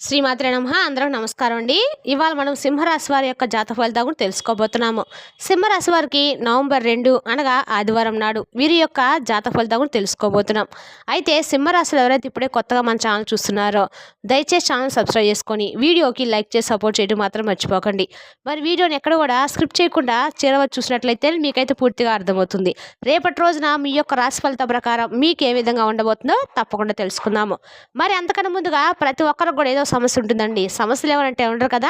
శ్రీమాత్రే నమః. అందరూ నమస్కారం అండి. ఇవాళ మనం సింహరాశి వారి యొక్క జాతక ఫలితాలు కూడా తెలుసుకోబోతున్నాము. సింహరాశి వారికి నవంబర్ 2 అనగా ఆదివారం నాడు వీరి యొక్క జాతక ఫలితాలు కూడా తెలుసుకోబోతున్నాం. అయితే సింహరాశిలో ఎవరైతే ఇప్పుడే కొత్తగా మన ఛానల్ చూస్తున్నారో దయచేసి ఛానల్ సబ్స్క్రైబ్ చేసుకొని వీడియోకి లైక్ చేసి సపోర్ట్ చేయడం మాత్రం మర్చిపోకండి. మరి వీడియోని ఎక్కడ కూడా స్క్రిప్ట్ చేయకుండా చివరి చూసినట్లయితే మీకైతే పూర్తిగా అర్థమవుతుంది. రేపటి రోజున మీ యొక్క రాశి ఫలితం ప్రకారం మీకు ఏ విధంగా ఉండబోతుందో తప్పకుండా తెలుసుకుందాము. మరి అంతకన్నా ముందుగా ప్రతి ఒక్కరికి కూడా ఏదో సమస్య ఉంటుందండి. సమస్యలు ఎవరంటే ఉండరు కదా.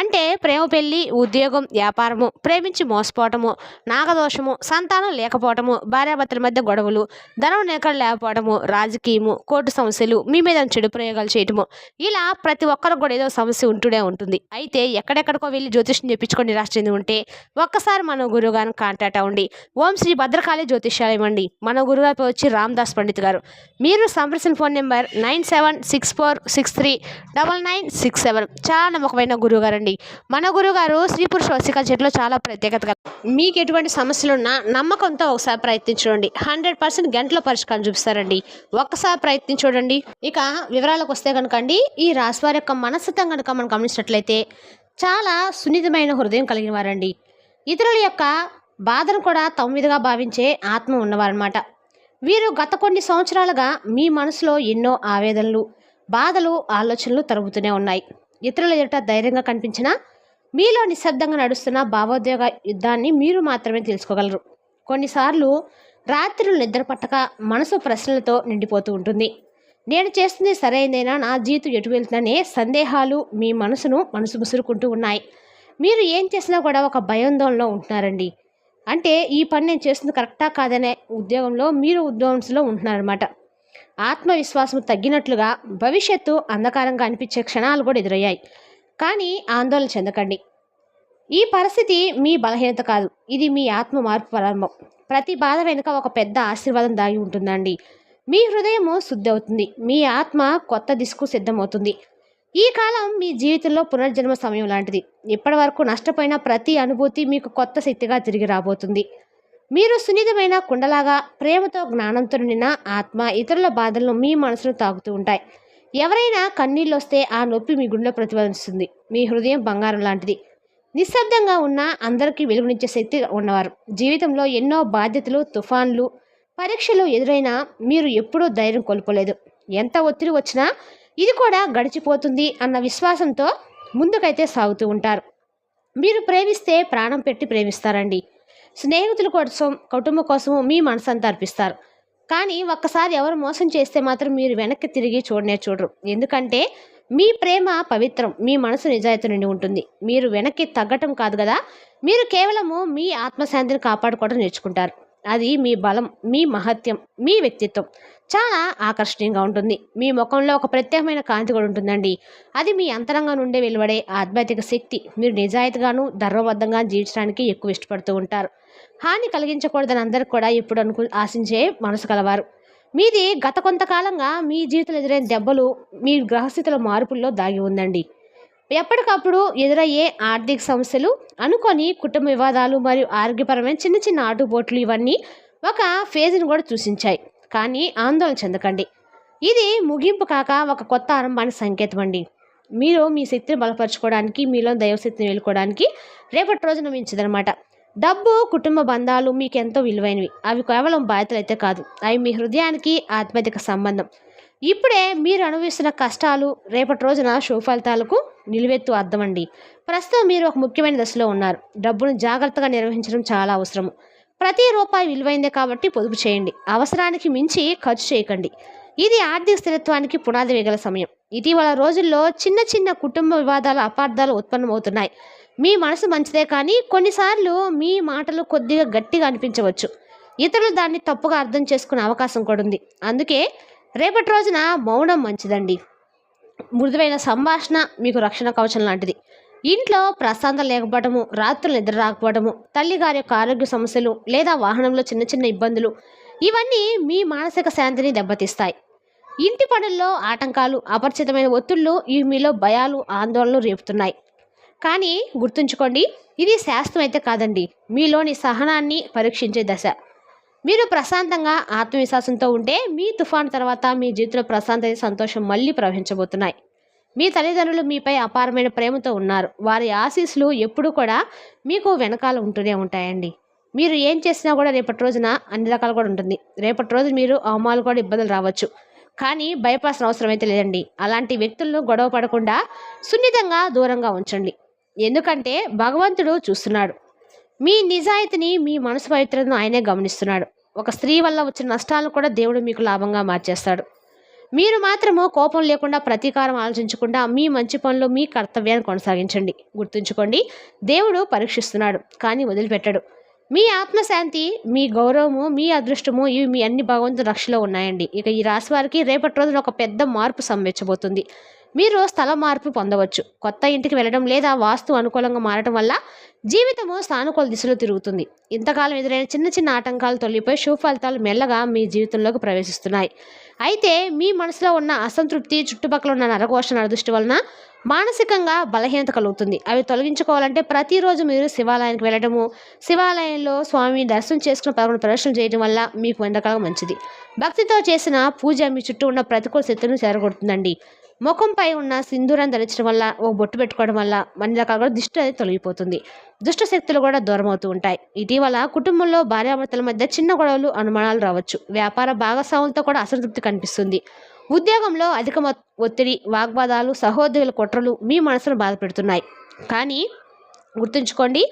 అంటే ప్రేమ, పెళ్లి, ఉద్యోగం, వ్యాపారము, ప్రేమించి మోసపోవటము, నాగదోషము, సంతానం లేకపోవటము, భార్యాభర్తల మధ్య గొడవలు, ధనం నిలకడ లేకపోవటము, రాజకీయము, కోర్టు సమస్యలు, మీ మీద చెడు ప్రయోగాలు చేయటము, ఇలా ప్రతి ఒక్కరికి కూడా ఏదో సమస్య ఉంటూనే ఉంటుంది. అయితే ఎక్కడెక్కడికో వెళ్ళి జ్యోతిష్యం చెప్పించుకొని నిరాశ చెంది ఉంటే ఒక్కసారి మన గురువు గారిని కాంటాక్ట్ అవ్వండి. ఓం శ్రీ భద్రకాళి జ్యోతిష్యాలయం అండి. మన గురువు గారు వచ్చి రామదాస్ పండిత్ గారు. మీరు సంప్రదించిన ఫోన్ నెంబర్ 9764639967. చాలా నమ్మకమైన గురువు గారండి. మన గురువు గారు స్త్రీ పురుష వశీకరణ చెట్లో చాలా ప్రత్యేకత కలదు. మీకు ఎటువంటి సమస్యలున్నా నమ్మకంతో ఒకసారి ప్రయత్నించండి. 100% గంటలో పరిష్కారం చూపిస్తారండి. ఒక్కసారి ప్రయత్నించండి. ఇక వివరాలకు వస్తే కనుక అండి, ఈ రాశి వారి యొక్క మనస్తత్వం కనుక మనం గమనించినట్లయితే చాలా సున్నితమైన హృదయం కలిగిన వారండి. ఇతరుల యొక్క బాధను కూడా తమ మీదుగా భావించే ఆత్మ ఉన్నవారన్నమాట. వీరు గత కొన్ని సంవత్సరాలుగా మీ మనసులో ఎన్నో ఆవేదనలు, బాధలు, ఆలోచనలు తరుగుతూనే ఉన్నాయి. ఇతరుల ఎదుట ధైర్యంగా కనిపించినా మీలో నిశ్శబ్దంగా నడుస్తున్న భావోద్వేగ యుద్ధాన్ని మీరు మాత్రమే తెలుసుకోగలరు. కొన్నిసార్లు రాత్రులు నిద్ర పట్టక మనసు ప్రశ్నలతో నిండిపోతూ ఉంటుంది. నేను చేస్తుంది సరైనదేనా, నా జీవితం ఎటు వెళ్తుందనే సందేహాలు మీ మనసు ముసురుకుంటూ ఉన్నాయి. మీరు ఏం చేసినా కూడా ఒక భయాందోళనలో ఉంటున్నారండి. అంటే ఈ పని నేను చేస్తుంది కరెక్టా కాదనే మీరు ఉద్యోగంలో ఉంటున్నారన్నమాట. ఆత్మవిశ్వాసం తగ్గినట్లుగా భవిష్యత్తు అంధకారంగా అనిపించే క్షణాలు కూడా ఎదురయ్యాయి. కానీ ఆందోళన చెందకండి. ఈ పరిస్థితి మీ బలహీనత కాదు, ఇది మీ ఆత్మ మార్పు ప్రారంభం. ప్రతి బాధ వెనుక ఒక పెద్ద ఆశీర్వాదం దాగి ఉంటుందండి. మీ హృదయము శుద్ధి అవుతుంది, మీ ఆత్మ కొత్త దిశకు సిద్ధమవుతుంది. ఈ కాలం మీ జీవితంలో పునర్జన్మ సమయం లాంటిది. ఇప్పటి వరకు నష్టపోయిన ప్రతి అనుభూతి మీకు కొత్త శక్తిగా తిరిగి రాబోతుంది. మీరు సున్నితమైన కుండలాగా ప్రేమతో, జ్ఞానంతో నిండిన ఆత్మ ఇతరుల బాధలను మీ మనసును తాకుతూ ఉంటాయి. ఎవరైనా కన్నీళ్ళు వస్తే ఆ నొప్పి మీ గుండెలో ప్రతిఫలిస్తుంది. మీ హృదయం బంగారం లాంటిది. నిశ్శబ్దంగా ఉన్న అందరికీ వెలుగునిచ్చే శక్తి ఉన్నవారు. జీవితంలో ఎన్నో బాధ్యతలు, తుఫాన్లు, పరీక్షలు ఎదురైనా మీరు ఎప్పుడూ ధైర్యం కోల్పోలేదు. ఎంత ఒత్తిడి వచ్చినా ఇది కూడా గడిచిపోతుంది అన్న విశ్వాసంతో ముందుకైతే సాగుతూ ఉంటారు. మీరు ప్రేమిస్తే ప్రాణం పెట్టి ప్రేమిస్తారండి. స్నేహితుల కోసం, కుటుంబం కోసము మీ మనసంతా అర్పిస్తారు. కానీ ఒక్కసారి ఎవరు మోసం చేస్తే మాత్రం మీరు వెనక్కి తిరిగి చూడరు. ఎందుకంటే మీ ప్రేమ పవిత్రం, మీ మనసు నిజాయితీ నుండి ఉంటుంది. మీరు వెనక్కి తగ్గటం కాదు కదా, మీరు కేవలము మీ ఆత్మశాంతిని కాపాడుకోవడం నేర్చుకుంటారు. అది మీ బలం, మీ మహత్యం, మీ వ్యక్తిత్వం చాలా ఆకర్షణీయంగా ఉంటుంది. మీ ముఖంలో ఒక ప్రత్యేకమైన కాంతి కూడా ఉంటుందండి. అది మీ అంతరంగం నుండి వెలువడే ఆధ్యాత్మిక శక్తి. మీరు నిజాయితీగాను, ధర్మబద్ధంగా జీవించడానికి ఎక్కువ ఇష్టపడుతూ ఉంటారు. హాని కలిగించకూడదని అందరికి కూడా ఎప్పుడు ఆశించే మనసు కలవారు. మీది గత కొంతకాలంగా మీ జీవితంలో ఎదురైన దెబ్బలు మీ గ్రహస్థితుల మార్పుల్లో దాగి ఉందండి. ఎప్పటికప్పుడు ఎదురయ్యే ఆర్థిక సమస్యలు, అనుకొని కుటుంబ వివాదాలు మరియు ఆరోగ్యపరమైన చిన్న చిన్న ఆటుపోట్లు ఇవన్నీ ఒక ఫేజ్ని కూడా సూచించాయి. కానీ ఆందోళన చెందకండి. ఇది ముగింపు కాక ఒక కొత్త ఆరంభానికి సంకేతం అండి. మీరు మీ శక్తిని బలపరచుకోవడానికి, మీలో దైవశక్తిని వెళ్ళుకోవడానికి రేపటి రోజున మించదనమాట. డబ్బు, కుటుంబ బంధాలు మీకు ఎంతో విలువైనవి. అవి కేవలం బాధ్యతలు అయితే కాదు, అవి మీ హృదయానికి ఆత్మీయత సంబంధం. ఇప్పుడే మీరు అనుభవిస్తున్న కష్టాలు రేపటి రోజున సుఫలితాలకు నిలువెత్తు అర్థం అండి. ప్రస్తుతం మీరు ఒక ముఖ్యమైన దశలో ఉన్నారు. డబ్బును జాగ్రత్తగా నిర్వహించడం చాలా అవసరము. ప్రతి రూపాయి విలువైందే కాబట్టి పొదుపు చేయండి. అవసరానికి మించి ఖర్చు చేయకండి. ఇది ఆర్థిక స్థిరత్వానికి పునాది వేగల సమయం. ఇటీవల రోజుల్లో చిన్న చిన్న కుటుంబ వివాదాలు, అపార్థాలు ఉత్పన్నమవుతున్నాయి. మీ మనసు మంచిదే, కానీ కొన్నిసార్లు మీ మాటలు కొద్దిగా గట్టిగా అనిపించవచ్చు. ఇతరులు దాన్ని తప్పుగా అర్థం చేసుకునే అవకాశం కూడా ఉంది. అందుకే రేపటి రోజున మౌనం మంచిదండి. మృదువైన సంభాషణ మీకు రక్షణ కవచం లాంటిది. ఇంట్లో ప్రశాంతత లేకపోవడము, రాత్రులు నిద్ర రాకపోవడము, తల్లిగారి యొక్క ఆరోగ్య సమస్యలు లేదా వాహనంలో చిన్న చిన్న ఇబ్బందులు, ఇవన్నీ మీ మానసిక శాంతిని దెబ్బతీస్తాయి. ఇంటి పనుల్లో ఆటంకాలు, అపరిచితమైన ఒత్తిళ్లు ఇవి మీలో భయాలు, ఆందోళనలు రేపుతున్నాయి. కానీ గుర్తుంచుకోండి, ఇది శాస్త్రం అయితే కాదండి, మీలోని సహనాన్ని పరీక్షించే దశ. మీరు ప్రశాంతంగా, ఆత్మవిశ్వాసంతో ఉంటే మీ తుఫాను తర్వాత మీ జీవితంలో ప్రశాంతత, సంతోషం మళ్ళీ ప్రవహించబోతున్నాయి. మీ తల్లిదండ్రులు మీపై అపారమైన ప్రేమతో ఉన్నారు. వారి ఆశీస్సులు ఎప్పుడూ కూడా మీకు వెనకాల ఉంటూనే ఉంటాయండి. మీరు ఏం చేసినా కూడా రేపటి రోజున అన్ని రకాలు కూడా ఉంటుంది. రేపటి రోజు మీరు అవమానాలు కూడా ఇబ్బందులు రావచ్చు. కానీ భయపడాల్సిన అవసరం అయితే లేదండి. అలాంటి వ్యక్తులను గొడవ పడకుండా సున్నితంగా దూరంగా ఉంచండి. ఎందుకంటే భగవంతుడు చూస్తున్నాడు. మీ నిజాయితీని, మీ మనసు పవిత్రతను ఆయనే గమనిస్తున్నాడు. ఒక స్త్రీ వల్ల వచ్చిన నష్టాలను కూడా దేవుడు మీకు లాభంగా మార్చేస్తాడు. మీరు మాత్రము కోపం లేకుండా ప్రతీకారం ఆలోచించకుండా మీ మంచి పనులు, మీ కర్తవ్యాన్ని కొనసాగించండి. గుర్తుంచుకోండి, దేవుడు పరీక్షిస్తున్నాడు కానీ వదిలిపెట్టాడు. మీ ఆత్మశాంతి, మీ గౌరవము, మీ అదృష్టము ఇవి మీ అన్ని భగవంతుని రక్షలో ఉన్నాయండి. ఇక ఈ రాశి వారికి రేపటి రోజున ఒక పెద్ద మార్పు సంభవించబోతుంది. మీరు స్థల మార్పు పొందవచ్చు. కొత్త ఇంటికి వెళ్ళడం లేదా వాస్తు అనుకూలంగా మారడం వల్ల జీవితము సానుకూల దిశలో తిరుగుతుంది. ఇంతకాలం ఎదురైన చిన్న చిన్న ఆటంకాలు తొలగిపోయి శుభ ఫలితాలు మెల్లగా మీ జీవితంలోకి ప్రవేశిస్తున్నాయి. అయితే మీ మనసులో ఉన్న అసంతృప్తి, చుట్టుపక్కల ఉన్న నరకోశ నరదృష్టి వలన మానసికంగా బలహీనత కలుగుతుంది. అవి తొలగించుకోవాలంటే ప్రతిరోజు మీరు శివాలయానికి వెళ్ళడము, శివాలయంలో స్వామి దర్శనం చేసుకుని 11 ప్రదర్శనలు చేయడం వల్ల మీకు ఎంతకాలం మంచిది. భక్తితో చేసిన పూజ మీ చుట్టూ ఉన్న ప్రతికూల శక్తులను చెరగొడుతుందండి. ముఖంపై ఉన్న సింధూరాన్ని ధరించడం వల్ల, ఓ బొట్టు పెట్టుకోవడం వల్ల అన్ని రకాలుగా దిష్టి అనేది తొలగిపోతుంది. దుష్ట శక్తులు కూడా దూరం అవుతూ ఉంటాయి. ఇటీవల కుటుంబంలో భార్యాభర్తల మధ్య చిన్న గొడవలు, అనుమానాలు రావచ్చు. వ్యాపార భాగస్వాములతో కూడా అసంతృప్తి కనిపిస్తుంది. ఉద్యోగంలో అధిక ఒత్తిడి, వాగ్వాదాలు, సహోద్యోగుల కుట్రలు మీ మనసును బాధ పెడుతున్నాయి. కానీ గుర్తుంచుకోండి,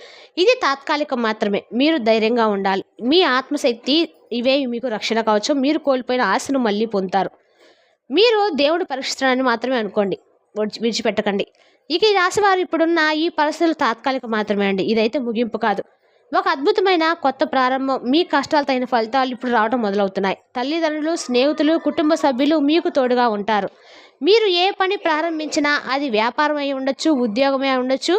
ఇది తాత్కాలికం మాత్రమే. మీరు ధైర్యంగా ఉండాలి. మీ ఆత్మశక్తి ఇవే మీకు రక్షణ కావచ్చు. మీరు కోల్పోయిన ఆశను మళ్ళీ పొందుతారు. మీరు దేవుడు పరీక్షిస్తున్నాడని మాత్రమే అనుకోండి, విడిచిపెట్టకండి. ఇక ఈ రాశి వారు ఇప్పుడున్న ఈ పరిస్థితులు తాత్కాలికం మాత్రమే అండి. ఇదైతే ముగింపు కాదు, ఒక అద్భుతమైన కొత్త ప్రారంభం. మీ కష్టాలు తగిన ఫలితాలు ఇప్పుడు రావడం మొదలవుతున్నాయి. తల్లిదండ్రులు, స్నేహితులు, కుటుంబ సభ్యులు మీకు తోడుగా ఉంటారు. మీరు ఏ పని ప్రారంభించినా, అది వ్యాపారం అయి ఉండొచ్చు, ఉద్యోగమే అయి ఉండొచ్చు,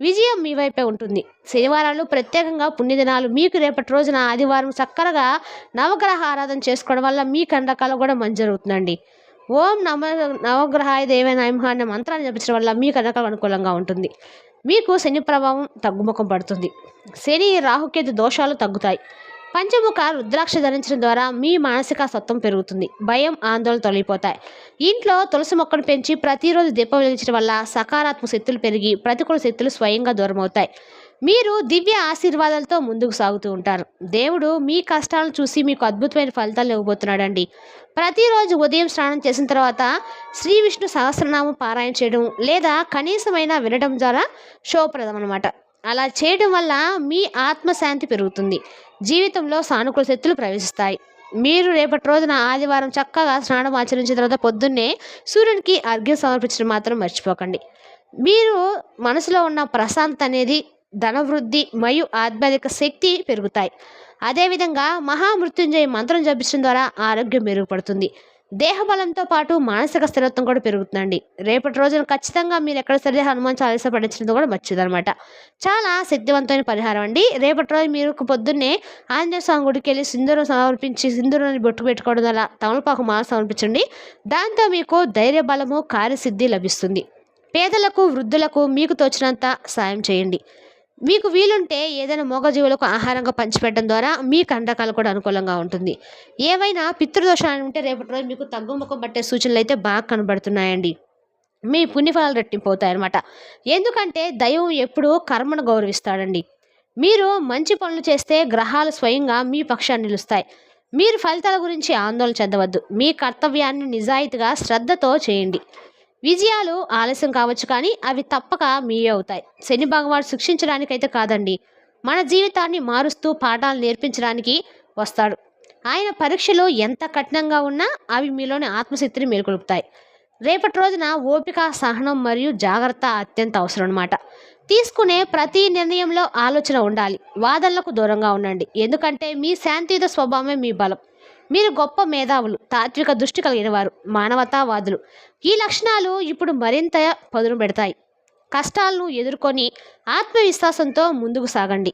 విజయం మీ వైపే ఉంటుంది. శనివారాలు ప్రత్యేకంగా పుణ్యదినాలు. మీకు రేపటి రోజున ఆదివారం చక్కరగా నవగ్రహ ఆరాధన చేసుకోవడం వల్ల మీ కండకాలు కూడా మంచి జరుగుతుందండి. ఓం నవగ్రహాయ దేవే నమః అనే మంత్రాన్ని జపించడం వల్ల మీ కనుక అనుకూలంగా ఉంటుంది. మీకు శని ప్రభావం తగ్గుముఖం పడుతుంది. శని, రాహుకేతు దోషాలు తగ్గుతాయి. పంచముఖ రుద్రాక్ష ధరించడం ద్వారా మీ మానసిక సత్వం పెరుగుతుంది. భయం, ఆందోళన తొలగిపోతాయి. ఇంట్లో తులసి మొక్కను పెంచి ప్రతిరోజు దీపం వెలిగించడం వల్ల సకారాత్మక శక్తులు పెరిగి ప్రతికూల శక్తులు స్వయంగా దూరం అవుతాయి. మీరు దివ్య ఆశీర్వాదాలతో ముందుకు సాగుతూ ఉంటారు. దేవుడు మీ కష్టాలను చూసి మీకు అద్భుతమైన ఫలితాలు ఇవ్వబోతున్నాడండి. ప్రతిరోజు ఉదయం స్నానం చేసిన తర్వాత శ్రీ విష్ణు సహస్రనామం పారాయణ చేయడం లేదా కనీసమైన వినడం ద్వారా శుభప్రదం అన్నమాట. అలా చేయడం వల్ల మీ ఆత్మశాంతి పెరుగుతుంది. జీవితంలో సానుకూల శక్తులు ప్రవేశిస్తాయి. మీరు రేపటి రోజున ఆదివారం చక్కగా స్నానం ఆచరించిన తర్వాత పొద్దున్నే సూర్యునికి అర్ఘ్యం సమర్పించడం మాత్రం మర్చిపోకండి. మీరు మనసులో ఉన్న ప్రశాంతత అనేది, ధనవృద్ధి మరియు ఆధ్యాత్మిక శక్తి పెరుగుతాయి. అదేవిధంగా మహామృత్యుంజయ మంత్రం జపించడం ద్వారా ఆరోగ్యం మెరుగుపడుతుంది. దేహబలంతో పాటు మానసిక స్థిరత్వం కూడా పెరుగుతుందండి. రేపటి రోజున ఖచ్చితంగా మీరు ఎక్కడ సరే హనుమాన్ చాలీసా పఠించడం కూడా మంచిదన్నమాట. చాలా శక్తివంతమైన పరిహారం అండి. రేపటి రోజు మీరు పొద్దున్నే ఆంజనేయ స్వామి గుడికి వెళ్ళి సింధూరం సమర్పించి, సింధూరాన్ని బొట్టు పెట్టుకోవడం వల్ల తమలపాకు మాల సమర్పించండి. దాంతో మీకు ధైర్య బలము, కార్యసిద్ధి లభిస్తుంది. పేదలకు, వృద్ధులకు మీకు తోచినంత సాయం చేయండి. మీకు వీలుంటే ఏదైనా మూగజీవులకు ఆహారంగా పంచిపెట్టడం ద్వారా మీ కండకాలు కూడా అనుకూలంగా ఉంటుంది. ఏవైనా పితృదోషాలు ఉంటే రేపటి రోజు మీకు తగ్గుముఖం పట్టే సూచనలు అయితే బాగా కనబడుతున్నాయండి. మీ పుణ్యఫలాలు రెట్టింపవుతాయి అన్నమాట. ఎందుకంటే దైవం ఎప్పుడూ కర్మను గౌరవిస్తాడండి. మీరు మంచి పనులు చేస్తే గ్రహాలు స్వయంగా మీ పక్షాన్ని నిలుస్తాయి. మీరు ఫలితాల గురించి ఆందోళన చెందవద్దు. మీ కర్తవ్యాన్ని నిజాయితీగా, శ్రద్ధతో చేయండి. విజయాలు ఆలస్యం కావచ్చు, కానీ అవి తప్పక మీవే అవుతాయి. శని భగవానుడు శిక్షించడానికైతే కాదండి, మన జీవితాన్ని మారుస్తూ పాఠాలు నేర్పించడానికి వస్తాడు. ఆయన పరీక్షలు ఎంత కఠినంగా ఉన్నా అవి మీలోని ఆత్మశక్తిని మేల్కొల్పుతాయి. రేపటి రోజున ఓపిక, సహనం మరియు జాగ్రత్త అత్యంత అవసరం అన్నమాట. తీసుకునే ప్రతి నిర్ణయంలో ఆలోచన ఉండాలి. వాదనలకు దూరంగా ఉండండి. ఎందుకంటే మీ శాంతియుత స్వభావమే మీ బలం. మీరు గొప్ప మేధావులు, తాత్విక దృష్టి కలిగిన వారు, మానవతావాదులు. ఈ లక్షణాలు ఇప్పుడు మరింత పదును పెడతాయి. కష్టాలను ఎదుర్కొని ఆత్మవిశ్వాసంతో ముందుకు సాగండి.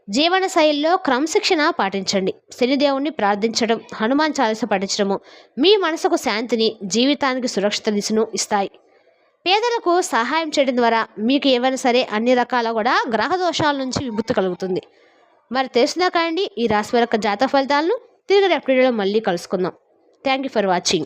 జీవన శైలిలో క్రమశిక్షణ పాటించండి. శనిదేవుణ్ణి ప్రార్థించడం, హనుమాన్ చాలీసా పఠించడము మీ మనసుకు శాంతిని, జీవితానికి సురక్షిత దిశను ఇస్తాయి. పేదలకు సహాయం చేయడం ద్వారా మీకు ఏవైనా సరే అన్ని రకాల కూడా గ్రహ దోషాల నుంచి విముక్తి కలుగుతుంది. మరి తెలిసిందా కాండి ఈ రాశి యొక్క జాతక ఫలితాలను. తిరిగి రేపటి వీడియోలో మళ్ళీ కలుసుకుందాం. Thank you for watching.